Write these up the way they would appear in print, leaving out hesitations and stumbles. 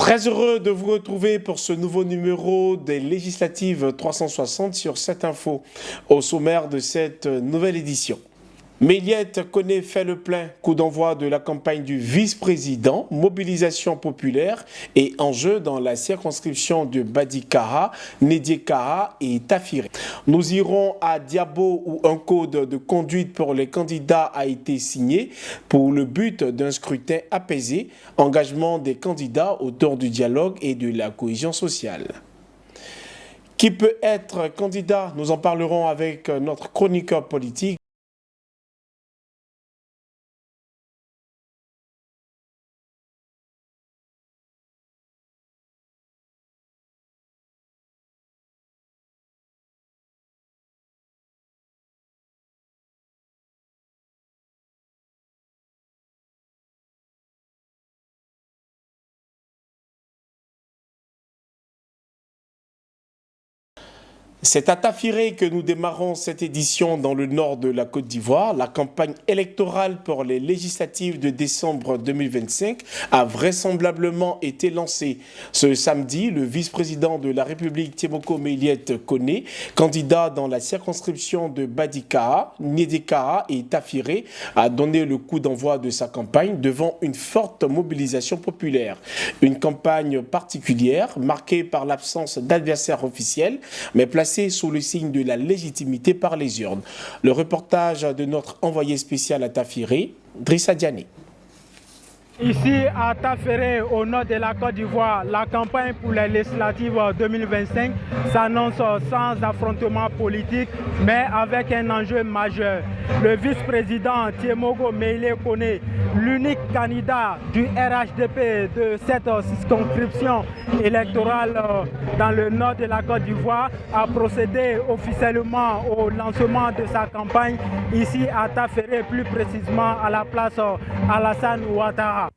Très heureux de vous retrouver pour ce nouveau numéro des législatives 360 sur 7info. Au sommaire de cette nouvelle édition. Méliette Koné fait le plein, coup d'envoi de la campagne du vice-président, mobilisation populaire et enjeu dans la circonscription de Badikara, Nédiekara et Tafiré. Nous irons à Diabo où un code de conduite pour les candidats a été signé pour le but d'un scrutin apaisé, engagement des candidats autour du dialogue et de la cohésion sociale. Qui peut être candidat? Nous en parlerons avec notre chroniqueur politique. C'est à Tafiré que nous démarrons cette édition dans le nord de la Côte d'Ivoire. La campagne électorale pour les législatives de décembre 2025 a vraisemblablement été lancée. Ce samedi, le vice-président de la République Témoko Méliette Koné, candidat dans la circonscription de Badikara, Nédiekara et Tafiré, a donné le coup d'envoi de sa campagne devant une forte mobilisation populaire. Une campagne particulière marquée par l'absence d'adversaires officiels, mais placée sous le signe de la légitimité par les urnes. Le reportage de notre envoyé spécial à Tafiré, Drissa Diané. Ici à Tafiré, au nord de la Côte d'Ivoire, la campagne pour les législatives 2025 s'annonce sans affrontement politique, mais avec un enjeu majeur. Le vice-président Témoko Méliette Koné, l'unique candidat du RHDP de cette circonscription électorale dans le nord de la Côte d'Ivoire, a procédé officiellement au lancement de sa campagne ici à Tafiré, plus précisément à la place Alassane Ouattara.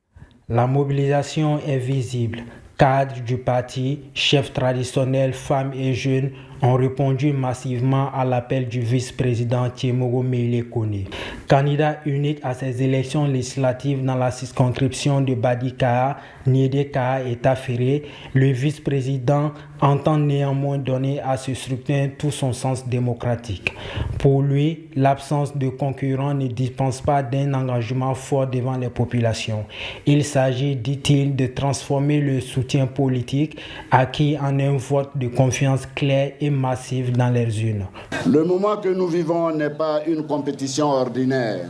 La mobilisation est visible. Cadres du parti, chefs traditionnels, femmes et jeunes ont répondu massivement à l'appel du vice-président Témoko Méliette Koné. Candidat unique à ces élections législatives dans la circonscription de Badikara, Nédiekara et Tafiré, le vice-président entend néanmoins donner à ce scrutin tout son sens démocratique. Pour lui, l'absence de concurrents ne dispense pas d'un engagement fort devant les populations. Il s'agit, dit-il, de transformer le soutien politique acquis en un vote de confiance clair et massif dans leurs urnes. Le moment que nous vivons n'est pas une compétition ordinaire.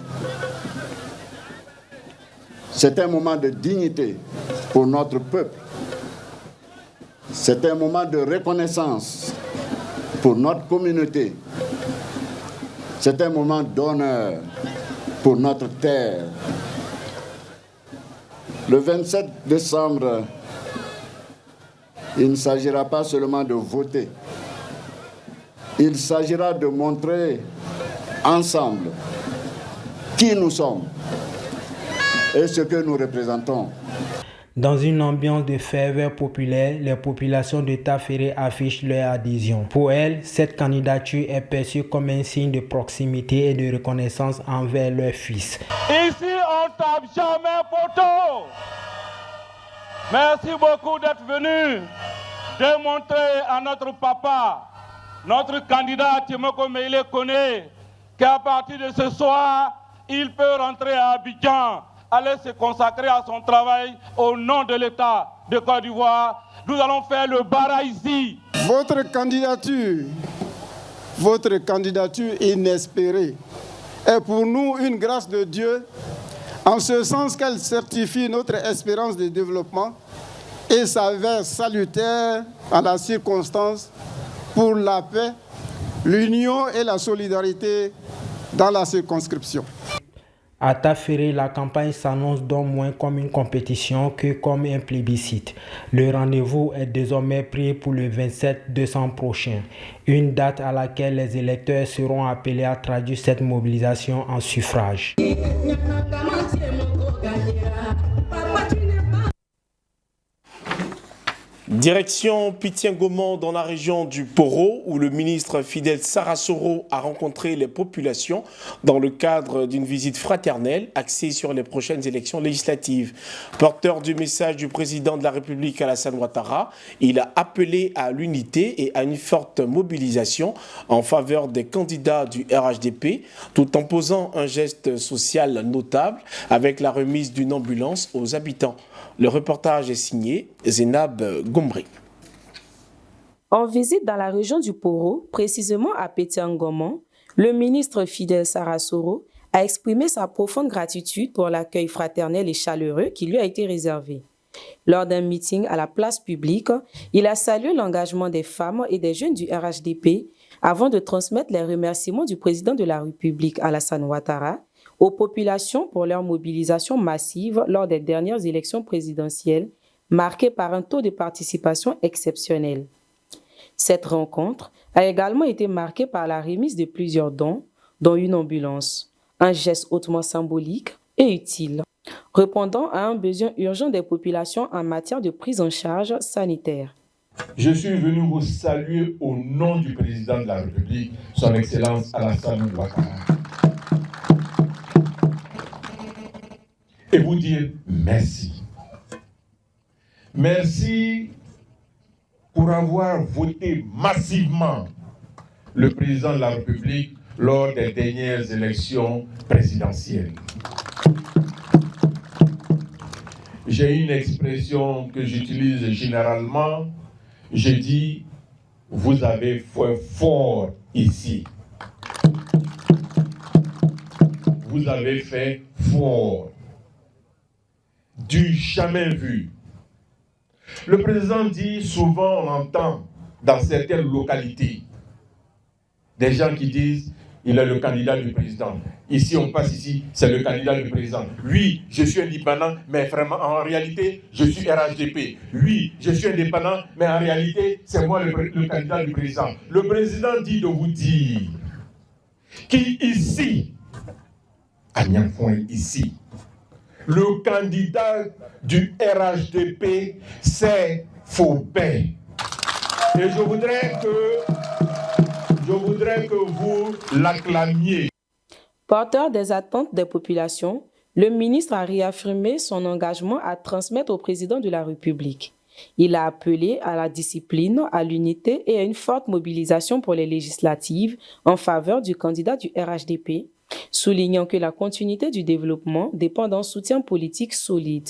C'est un moment de dignité pour notre peuple. C'est un moment de reconnaissance pour notre communauté. C'est un moment d'honneur pour notre terre. Le 27 décembre, il ne s'agira pas seulement de voter. Il s'agira de montrer ensemble qui nous sommes et ce que nous représentons. Dans une ambiance de ferveur populaire, les populations de Tafiré affichent leur adhésion. Pour elles, cette candidature est perçue comme un signe de proximité et de reconnaissance envers leur fils. Ici, on ne tape jamais photo. Merci beaucoup d'être venu démontrer à notre papa, notre candidat Témoko Méliette Koné, qu'à partir de ce soir, il peut rentrer à Abidjan, aller se consacrer à son travail au nom de l'État de Côte d'Ivoire. Nous allons faire le bara ici. Votre candidature inespérée est pour nous une grâce de Dieu, en ce sens qu'elle certifie notre espérance de développement et s'avère salutaire en la circonstance pour la paix, l'union et la solidarité dans la circonscription. À Tafiré, la campagne s'annonce donc moins comme une compétition que comme un plébiscite. Le rendez-vous est désormais pris pour le 27 décembre prochain, une date à laquelle les électeurs seront appelés à traduire cette mobilisation en suffrage. Direction Pithian-Gaumont dans la région du Poro, où le ministre Fidel Sarasoro a rencontré les populations dans le cadre d'une visite fraternelle axée sur les prochaines élections législatives. Porteur du message du président de la République Alassane Ouattara, il a appelé à l'unité et à une forte mobilisation en faveur des candidats du RHDP, tout en posant un geste social notable avec la remise d'une ambulance aux habitants. Le reportage est signé Zénab Gomri. En visite dans la région du Poro, précisément à Pithian-Gaumont, le ministre Fidel Sarasoro a exprimé sa profonde gratitude pour l'accueil fraternel et chaleureux qui lui a été réservé. Lors d'un meeting à la place publique, il a salué l'engagement des femmes et des jeunes du RHDP avant de transmettre les remerciements du président de la République Alassane Ouattara aux populations pour leur mobilisation massive lors des dernières élections présidentielles, marquées par un taux de participation exceptionnel. Cette rencontre a également été marquée par la remise de plusieurs dons, dont une ambulance, un geste hautement symbolique et utile, répondant à un besoin urgent des populations en matière de prise en charge sanitaire. Je suis venu vous saluer au nom du président de la République, son Excellence Alassane Ouattara, et vous dire merci. Merci pour avoir voté massivement le président de la République lors des dernières élections présidentielles. J'ai une expression que j'utilise généralement, je dis, vous avez fait fort ici. Vous avez fait fort. Du jamais vu. Le président dit souvent, on entend dans certaines localités, des gens qui disent, il est le candidat du président. Ici, on passe ici, c'est le candidat du président. Oui, je suis indépendant, mais vraiment, en réalité, je suis RHDP. Oui, je suis indépendant, mais en réalité, c'est moi le candidat du président. Le président dit de vous dire qu'ici, à Niafoin, ici, le candidat du RHDP, c'est Faubin. Et je voudrais que vous l'acclamiez. Porteur des attentes des populations, le ministre a réaffirmé son engagement à transmettre au président de la République. Il a appelé à la discipline, à l'unité et à une forte mobilisation pour les législatives en faveur du candidat du RHDP, soulignant que la continuité du développement dépend d'un soutien politique solide.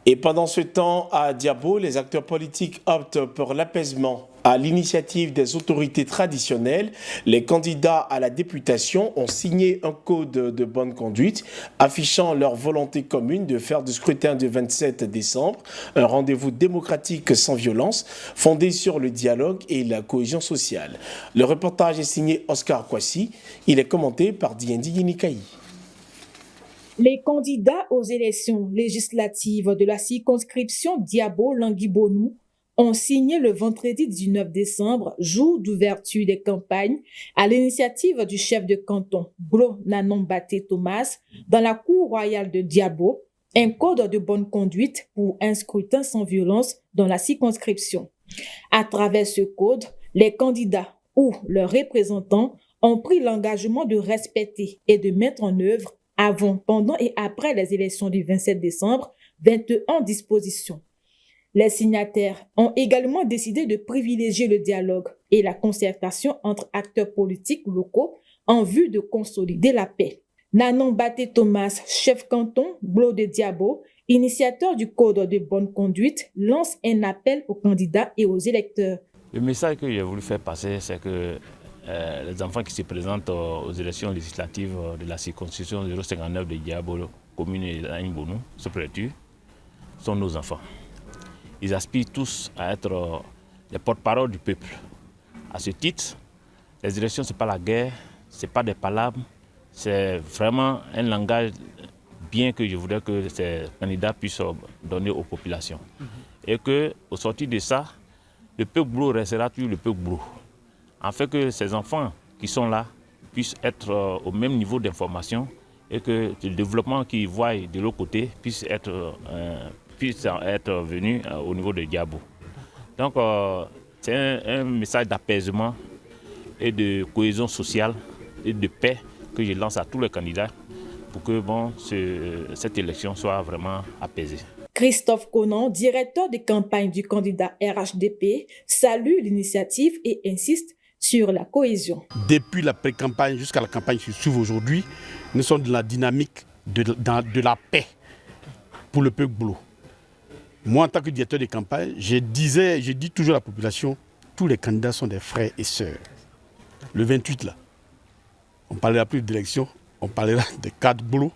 Et pendant ce temps, à Diabo, les acteurs politiques optent pour l'apaisement. À l'initiative des autorités traditionnelles, les candidats à la députation ont signé un code de bonne conduite affichant leur volonté commune de faire du scrutin du 27 décembre un rendez-vous démocratique sans violence, fondé sur le dialogue et la cohésion sociale. Le reportage est signé Oscar Kwasi. Il est commenté par Diendi Yenikaï. Les candidats aux élections législatives de la circonscription Diabo-Languibonou ont signé le vendredi 19 décembre, jour d'ouverture des campagnes, à l'initiative du chef de canton, Blo Nanon-Baté Thomas, dans la cour royale de Diabo, un code de bonne conduite pour un scrutin sans violence dans la circonscription. À travers ce code, les candidats ou leurs représentants ont pris l'engagement de respecter et de mettre en œuvre avant, pendant et après les élections du 27 décembre, 21 dispositions. Les signataires ont également décidé de privilégier le dialogue et la concertation entre acteurs politiques locaux en vue de consolider la paix. Nanon Baté Thomas, chef canton, Blo de Diabo, initiateur du code de bonne conduite, lance un appel aux candidats et aux électeurs. Le message que j'ai voulu faire passer, c'est que les enfants qui se présentent aux élections législatives de la circonscription 059 de Diabo, commune de Languibonou, ce préfecture, sont nos enfants. Ils aspirent tous à être les porte-parole du peuple. À ce titre, les élections, ce n'est pas la guerre, ce n'est pas des palabres, c'est vraiment un langage bien que je voudrais que ces candidats puissent donner aux populations. Et qu'au sortir de ça, le peuple bleu restera toujours le peuple bleu. En fait que ces enfants qui sont là puissent être au même niveau d'information et que le développement qu'ils voient de l'autre côté puisse être puissent être venus au niveau de Diabo. Donc c'est un message d'apaisement et de cohésion sociale et de paix que je lance à tous les candidats pour que cette élection soit vraiment apaisée. Christophe Conan, directeur de campagne du candidat RHDP, salue l'initiative et insiste sur la cohésion. Depuis la pré-campagne jusqu'à la campagne qui se suit aujourd'hui, nous sommes dans la dynamique de la paix pour le peuple boulot. Moi, en tant que directeur de campagne, je dis toujours à la population, tous les candidats sont des frères et sœurs. Le 28, là, on ne parlera plus d'élection, on parlera des cadres boulot.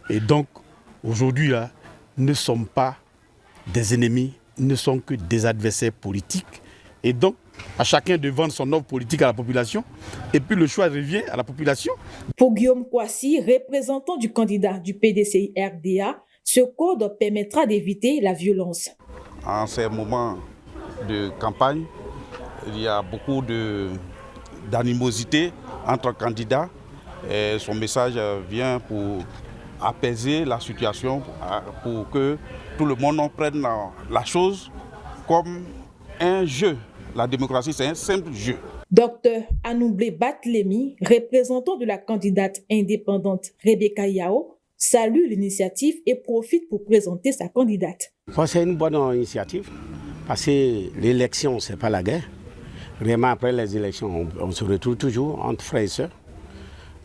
Et donc, aujourd'hui, là, nous ne sommes pas des ennemis, nous ne sommes que des adversaires politiques. Et donc, à chacun de vendre son offre politique à la population, et puis le choix revient à la population. Pour Guillaume Kouassi, représentant du candidat du PDCI-RDA, ce code permettra d'éviter la violence. En ces moments de campagne, il y a beaucoup d'animosité entre candidats. Et son message vient pour apaiser la situation, pour que tout le monde en prenne la chose comme un jeu. La démocratie, c'est un simple jeu. Dr Anoublé Batlemi, représentant de la candidate indépendante Rebecca Yao, salue l'initiative et profite pour présenter sa candidate. C'est une bonne initiative parce que l'élection, ce n'est pas la guerre. Vraiment, après les élections, on se retrouve toujours entre frères et sœurs.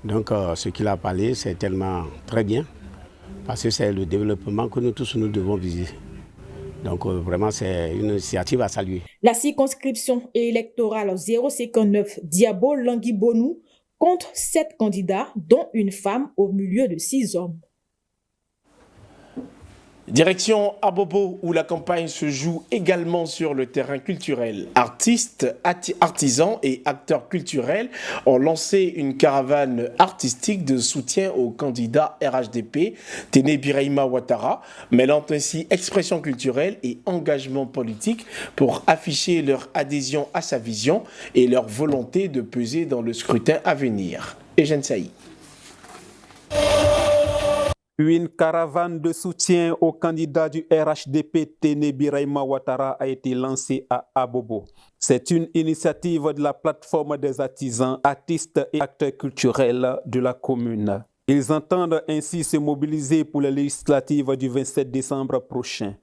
Donc, ce qu'il a parlé, c'est tellement très bien parce que c'est le développement que nous tous nous devons viser. Donc, vraiment, c'est une initiative à saluer. La circonscription électorale 059 Diabo-Languibonou compte 7 candidats, dont une femme au milieu de 6 hommes. Direction Abobo, où la campagne se joue également sur le terrain culturel. Artistes, artisans et acteurs culturels ont lancé une caravane artistique de soutien au candidat RHDP, Téné Birahima Ouattara, mêlant ainsi expression culturelle et engagement politique pour afficher leur adhésion à sa vision et leur volonté de peser dans le scrutin à venir. Eugène Saï. Une caravane de soutien au candidat du RHDP Téné Birahima Ouattara a été lancée à Abobo. C'est une initiative de la plateforme des artisans, artistes et acteurs culturels de la commune. Ils entendent ainsi se mobiliser pour les législatives du 27 décembre prochain.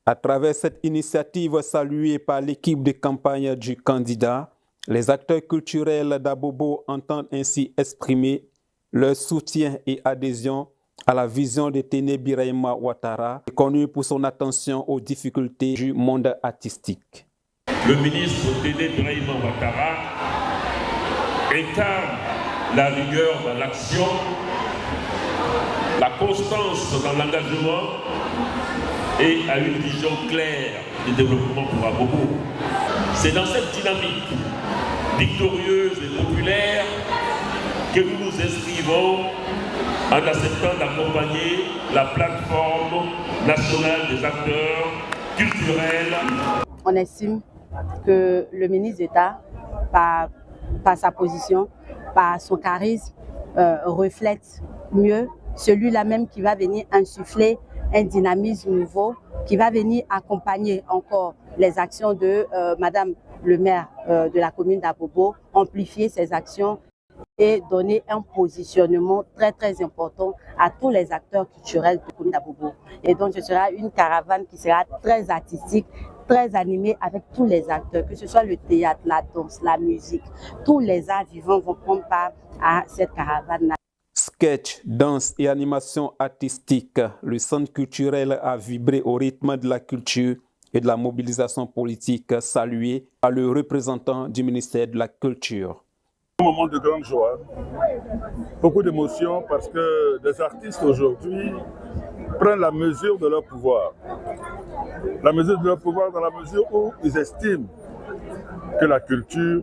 À travers cette initiative saluée par l'équipe de campagne du candidat, les acteurs culturels d'Abobo entendent ainsi exprimer leur soutien et adhésion à la vision de Téné Birahima Ouattara, connu pour son attention aux difficultés du monde artistique. Le ministre Téné Birahima Ouattara incarne la rigueur dans l'action, la constance dans l'engagement et a une vision claire du développement pour Abobo. C'est dans cette dynamique victorieuse et populaire que nous nous inscrivons en acceptant d'accompagner la plateforme nationale des acteurs culturels. On estime que le ministre d'État, par sa position, par son charisme, reflète mieux celui-là même qui va venir insuffler un dynamisme nouveau, qui va venir accompagner encore les actions de Madame le maire de la commune d'Abobo, amplifier ses actions et donner un positionnement très très important à tous les acteurs culturels de la commune d'Abobo. Et donc ce sera une caravane qui sera très artistique, très animée avec tous les acteurs, que ce soit le théâtre, la danse, la musique. Tous les arts vivants vont prendre part à cette caravane-là. Sketch, danse et animation artistique, le centre culturel a vibré au rythme de la culture et de la mobilisation politique, salué par le représentant du ministère de la Culture. Un moment de grande joie, beaucoup d'émotions parce que des artistes aujourd'hui prennent la mesure de leur pouvoir. La mesure de leur pouvoir dans la mesure où ils estiment que la culture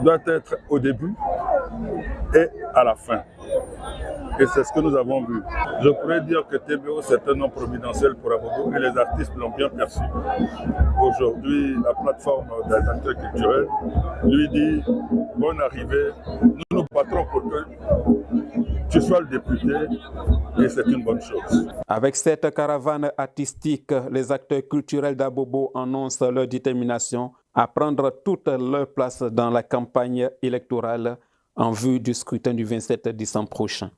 doit être au début et à la fin. Et c'est ce que nous avons vu. Je pourrais dire que TBO, c'est un nom providentiel pour Abobo et les artistes l'ont bien perçu. Aujourd'hui, la plateforme des acteurs culturels lui dit bonne arrivée. Nous nous battrons pour que tu sois le député et c'est une bonne chose. Avec cette caravane artistique, les acteurs culturels d'Abobo annoncent leur détermination à prendre toute leur place dans la campagne électorale en vue du scrutin du 27 décembre prochain.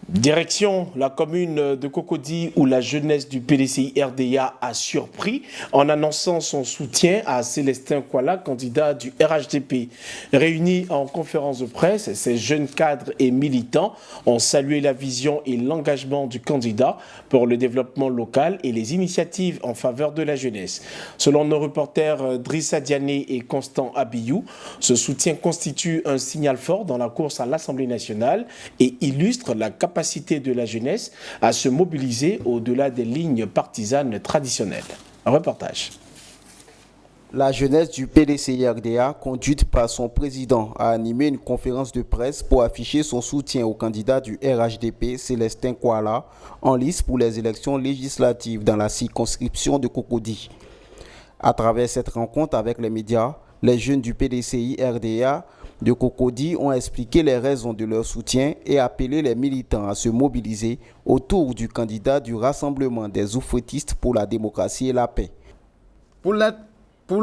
Direction la commune de Cocody où la jeunesse du PDCI RDA a surpris en annonçant son soutien à Célestin Kuala, candidat du RHDP. Réunis en conférence de presse, ces jeunes cadres et militants ont salué la vision et l'engagement du candidat pour le développement local et les initiatives en faveur de la jeunesse. Selon nos reporters Drissa Diané et Constant Abiyou, ce soutien constitue un signal fort dans la course à l'Assemblée nationale et illustre la capacité de la jeunesse à se mobiliser au-delà des lignes partisanes traditionnelles. Un reportage. La jeunesse du PDCI-RDA, conduite par son président, a animé une conférence de presse pour afficher son soutien au candidat du RHDP, Célestin Kuala, en lice pour les élections législatives dans la circonscription de Cocody. À travers cette rencontre avec les médias, les jeunes du PDCI-RDA de Cocody ont expliqué les raisons de leur soutien et appelé les militants à se mobiliser autour du candidat du Rassemblement des oufouettistes pour la démocratie et la paix. Pour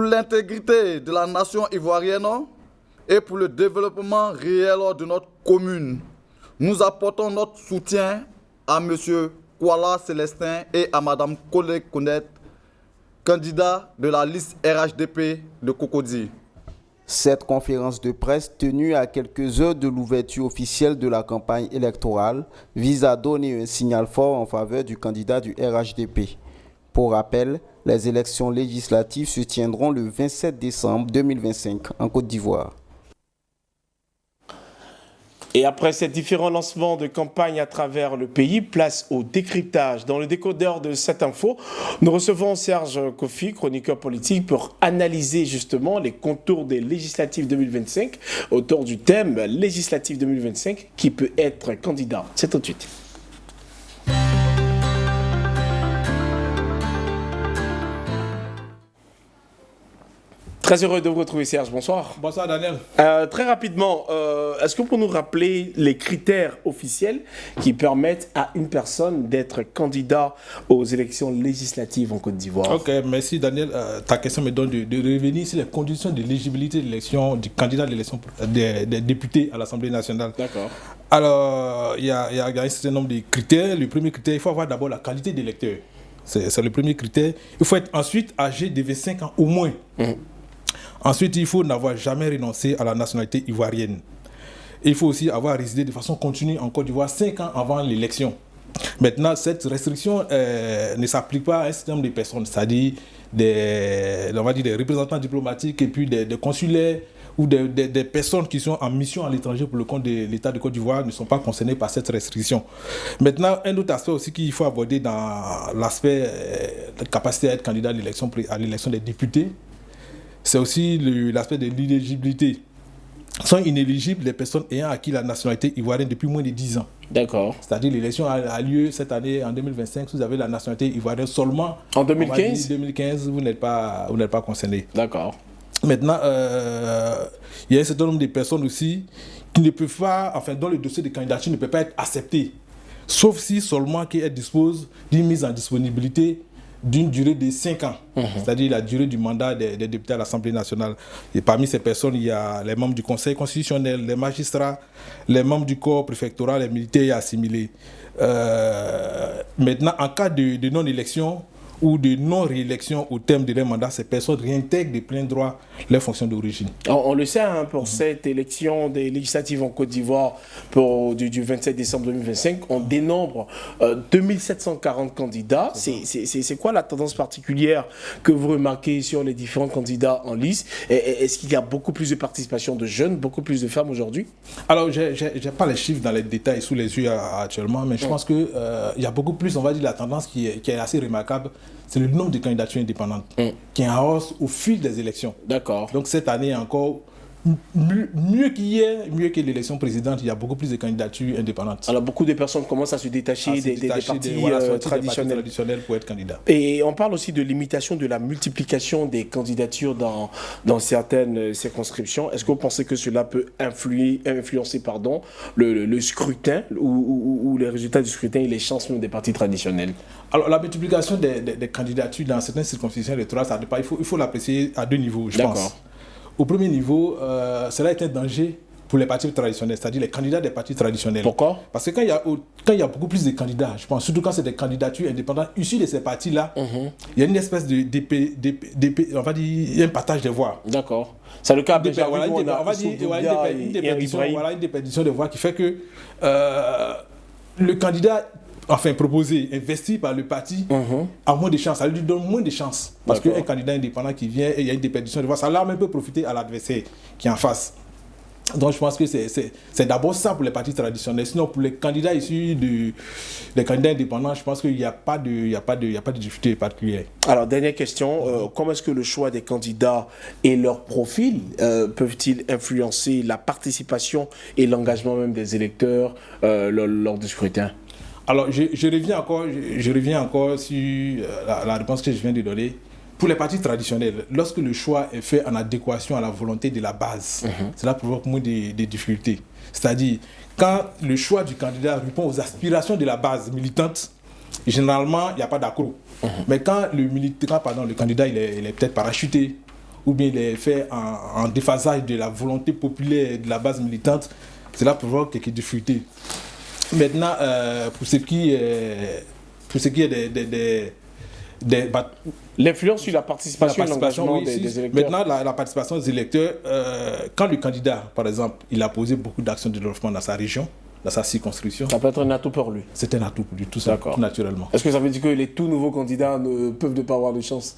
l'intégrité de la nation ivoirienne et pour le développement réel de notre commune, nous apportons notre soutien à M. Kuala Célestin et à Mme Kole Konet, candidat de la liste RHDP de Cocody. Cette conférence de presse, tenue à quelques heures de l'ouverture officielle de la campagne électorale, vise à donner un signal fort en faveur du candidat du RHDP. Pour rappel, les élections législatives se tiendront le 27 décembre 2025 en Côte d'Ivoire. Et après ces différents lancements de campagne à travers le pays, place au décryptage. Dans le décodeur de cette info, nous recevons Serge Kofi, chroniqueur politique, pour analyser justement les contours des législatives 2025 autour du thème législative 2025 qui peut être candidat. C'est tout de suite. Très heureux de vous retrouver, Serge. Bonsoir. Bonsoir, Daniel. Très rapidement, est-ce que vous pouvez nous rappeler les critères officiels qui permettent à une personne d'être candidat aux élections législatives en Côte d'Ivoire? Ok, merci, Daniel. Ta question me donne de revenir sur les conditions d'éligibilité de l'élection du candidat de l'élection des députés à l'Assemblée nationale. D'accord. Alors, il y a un certain nombre de critères. Le premier critère, il faut avoir d'abord la qualité d'électeur. C'est le premier critère. Il faut être ensuite âgé de 25 ans au moins. Ensuite, il faut n'avoir jamais renoncé à la nationalité ivoirienne. Il faut aussi avoir résidé de façon continue en Côte d'Ivoire 5 ans avant l'élection. Maintenant, cette restriction ne s'applique pas à un certain nombre de personnes, c'est-à-dire des représentants diplomatiques et puis des consulaires ou des personnes qui sont en mission à l'étranger pour le compte de l'État de Côte d'Ivoire ne sont pas concernés par cette restriction. Maintenant, un autre aspect aussi qu'il faut aborder dans l'aspect de capacité à être candidat à l'élection des députés, c'est aussi l'aspect de l'éligibilité. Sont inéligibles les personnes ayant acquis la nationalité ivoirienne depuis moins de 10 ans. D'accord. C'est-à-dire l'élection a lieu cette année, en 2025, vous avez la nationalité ivoirienne seulement. En 2015 2015, vous n'êtes pas concerné. D'accord. Maintenant, il y a un certain nombre de personnes aussi qui ne peuvent pas, enfin, dont le dossier de candidature ne peut pas être accepté, sauf si seulement qu'elles disposent d'une mise en disponibilité d'une durée de 5 ans, c'est-à-dire la durée du mandat des députés à l'Assemblée nationale. Et parmi ces personnes, il y a les membres du Conseil constitutionnel, les magistrats, les membres du corps préfectoral, les militaires et assimilés. Maintenant, en cas de non-élection ou de non-réélection au terme de leur mandat, ces personnes réintègrent de plein droit leurs fonctions d'origine. On le sait, pour cette élection des législatives en Côte d'Ivoire du 27 décembre 2025, on dénombre 2740 candidats. C'est quoi la tendance particulière que vous remarquez sur les différents candidats en lice? Est-ce qu'il y a beaucoup plus de participation de jeunes, beaucoup plus de femmes aujourd'hui? Alors, je n'ai pas les chiffres dans les détails sous les yeux actuellement, mais je pense qu'il y a beaucoup plus, on va dire, la tendance qui est assez remarquable. C'est le nombre de candidatures indépendantes qui est en hausse au fil des élections. D'accord. Donc cette année, il y a encore mieux mieux que l'élection présidente, il y a beaucoup plus de candidatures indépendantes. Alors beaucoup de personnes commencent à se détacher des partis traditionnels pour être candidat. Et on parle aussi de limitation de la multiplication des candidatures dans certaines circonscriptions. Est-ce que vous pensez que cela peut influencer le scrutin ou les résultats du scrutin et les chances même des partis traditionnels? Alors la multiplication des candidatures dans certaines circonscriptions électorales, ça dépend. Il faut l'apprécier à deux niveaux, je pense. Au premier niveau, cela est un danger pour les partis traditionnels, c'est-à-dire les candidats des partis traditionnels. Pourquoi? Parce que quand il y a beaucoup plus de candidats, je pense, surtout quand c'est des candidatures indépendantes issues de ces partis-là, il y a une espèce on va dire, il y a un partage des voix. D'accord. C'est le cas déjà. On va dire une déperdition de voix qui fait que le candidat proposé, investi par le parti, a moins de chances, ça lui donne moins de chances. Parce qu'un candidat indépendant qui vient et il y a une déperdition de voix, ça l'arme un peu profiter à l'adversaire qui est en face. Donc je pense que c'est d'abord ça pour les partis traditionnels. Sinon pour les candidats issus des candidats indépendants, je pense qu'il n'y a pas de difficulté particulière. Alors dernière question, comment est-ce que le choix des candidats et leur profil peuvent-ils influencer la participation et l'engagement même des électeurs lors du scrutin? Alors, je reviens encore sur la réponse que je viens de donner. Pour les partis traditionnels, lorsque le choix est fait en adéquation à la volonté de la base, cela provoque moins de difficultés. C'est-à-dire, quand le choix du candidat répond aux aspirations de la base militante, généralement, il n'y a pas d'accroc. Mais quand le candidat il est peut-être parachuté, ou bien il est fait en déphasage de la volonté populaire de la base militante, cela provoque quelques difficultés. Maintenant, pour ce qui est l'influence sur la participation et l'engagement des électeurs. Maintenant, la participation des électeurs, quand le candidat, par exemple, il a posé beaucoup d'actions de développement dans sa région, dans sa circonscription. Ça peut être un atout pour lui. C'est un atout pour lui, tout ça, tout naturellement. Est-ce que ça veut dire que les tout nouveaux candidats ne peuvent pas avoir de chance?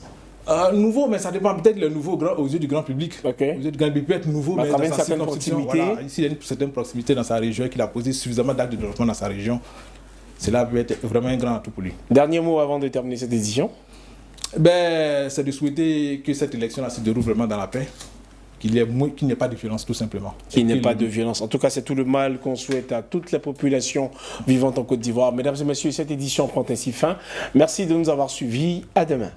Nouveau, mais ça dépend peut-être le nouveau aux yeux du grand public. Aux yeux du grand public peut être nouveau, mais dans sa circonscription. Voilà, ici, il y a une certaine proximité dans sa région, qu'il a posé suffisamment d'actes de développement dans sa région. Cela peut être vraiment un grand atout pour lui. Dernier mot avant de terminer cette édition. C'est de souhaiter que cette élection-là se déroule vraiment dans la paix, qu'il n'y ait pas de violence tout simplement. Qu'il n'y ait pas de violence. En tout cas, c'est tout le mal qu'on souhaite à toute la population vivante en Côte d'Ivoire. Mesdames et messieurs, cette édition prend ainsi fin. Merci de nous avoir suivis. À demain.